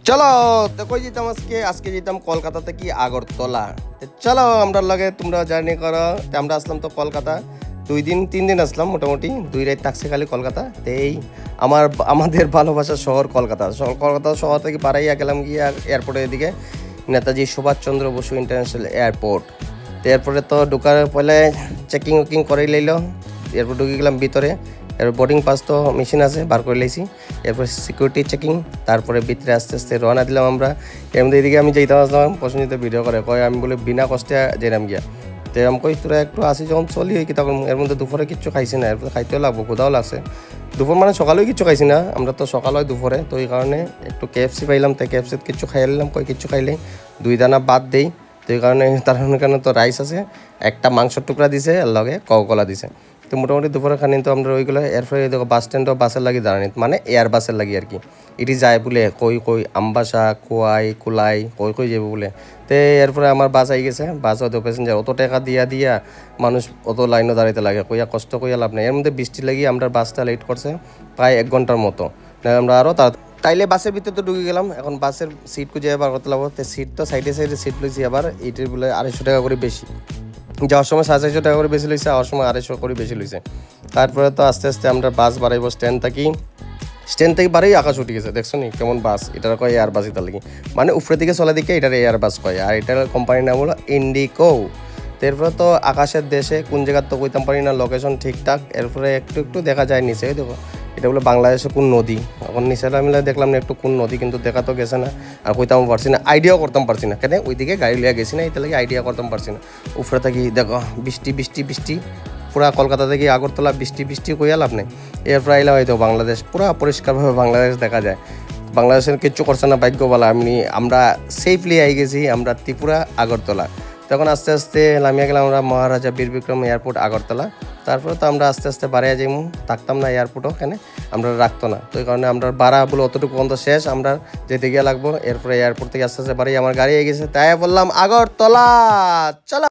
চলো তো কই যেতাম আজকে যেতাম কলকাতা থেকে আগরতলা। চলো আমরা লাগে তোমরা জার্নি করো। আমরা আসলাম তো কলকাতা 2 দিন 3 দিন আসলাম, মোটামুটি 2 রাত থাকছে খালি কলকাতা। এই আমাদের ভালোবাসার শহর কলকাতা শহর থেকে পাড়াইয়া গেলাম গিয়ে এয়ারপোর্টের দিকে, নেতাজি সুভাষচন্দ্র বসু ইন্টারন্যাশনাল এয়ারপোর্ট। তো এয়ারপোর্টে তো ঢোকার পরে চেকিং উকিং করে লইল, এরপর ঢুকে গেলাম ভিতরে। এরপর বোর্ডিং পাস তো মেশিন আছে, বার করে লাইছি। এরপর সিকিউরিটি চেকিং, তারপরে ভিতরে আস্তে আস্তে রওনা দিলাম আমরা। এর মধ্যে এদিকে আমি যেতে আসলাম, প্রশ্নিত ভিডিও করে কয় আমি বলে বিনা কষ্টে যেলাম গিয়া। তো আমি কই তোরা একটু আসি যখন চলি কি তখন। এর মধ্যে দুপুরে কিচ্ছু খাইছি না, এরপর খাইতেও লাগবো, ক্ষুধাও লাগছে। দুপুর মানে সকালেও কিচ্ছু খাইছি না, আমরা তো সকাল হয় দুপুরে। তো এই কারণে একটু কেএফসি পাইলাম, তাই কেএফসিতে কিচ্ছু খাইয়ে নিলাম। কই কিচ্ছু খাইলে 2 দানা বাদ দেই। তো এই কারণে তার কারণে তো রাইস আছে, একটা মাংসের টুকরা দিছে, আর লগে কোকা-কোলা দিছে। তো মোটামুটি দুপুরে খানি তো আমরা ওইগুলো। এরপরে দেখো বাস স্ট্যান্ডও বাসের লাগি দাঁড়ানি, মানে এয়ার বাসের লাগি আর কি। এটি যায় বলে কই আমবাসা কুলাই কই যাবো বলে। তো এরপরে আমার বাস আই গেছে, বাস হয়তো প্যাসেঞ্জার অত টাকা দিয়া মানুষ অত লাইনও দাঁড়াইতে লাগে, কইয়া কষ্ট কইয়া লাভ নেই। এর মধ্যে বৃষ্টি লাগি আমরা বাসটা লেট করছে প্রায় 1 ঘন্টার মতো। আমরা আরও তাইলে বাসের ভিতরে তো ঢুকে গেলাম। এখন বাসের সিট খুঁজে বার করতে লাগবো। তো সিট তো সাইডে সিট লইছি, আবার এইটির বলে 250 টাকা করে বেশি। যাওয়ার সময় 450 টাকা করে বেশি লইছে, আওয়ার সময় 250 করে বেশি লইছে। তারপরে তো আস্তে আস্তে আমরা বাস বাড়াইবো স্ট্যান্ড থেকে বাড়াই আকাশ উঠে গেছে। দেখছো নি কেমন বাস, এটার কয় এয়ার বাস। এটা লাগি মানে উপরের দিকে চলা দিকে এটার এয়ার বাস কয়, আর এটার কোম্পানির নাম হলো ইন্ডিকো। এরপরে তো আকাশের দেশে কোন জায়গার তো কইতাম পারি না লোকেশন ঠিকঠাক। এরপরে একটু দেখা যায় নিচে, দেখো এটা বলে বাংলাদেশে কোন নদী। এখন নিচে মিলে দেখলাম না একটু কোন নদী, কিন্তু দেখা তো গেছে না। আর কইতাম পারছি না, আইডিয়াও করতাম পারছি না, কেন ওইদিকে গাড়ি লিয়া গেছি না, এটা লাগে আইডিয়া করতাম পারছি না। উপরে থাকি দেখো বৃষ্টি পুরা কলকাতা থেকে আগরতলা বৃষ্টি কইয়া লাভ নেই। এরপরে আইলাম হয়তো বাংলাদেশ, পুরা পরিষ্কারভাবে বাংলাদেশ দেখা যায়। বাংলাদেশের কিচ্ছু করছে না, ভাগ্যবালা আমরা সেফলি আই গেছি আমরা ত্রিপুরা আগরতলা। তখন আস্তে আস্তে নামিয়ে গেলাম আমরা মহারাজা বীর বিক্রম এয়ারপোর্ট আগরতলা। তারপরে তো আমরা আস্তে আস্তে বাড়িয়ে যাইমু, থাকতাম না এয়ারপোর্টও, কেন আমরা রাখতো না। তো এই কারণে আমরা বাড়া বলে অতটুকু পর্যন্ত শেষ, আমরা যেতে গিয়ে লাগবো। এরপরে এয়ারপোর্ট থেকে আস্তে আস্তে বাড়ি আমার গাড়ি হয়ে গেছে, তাই বললাম আগরতলা চলো।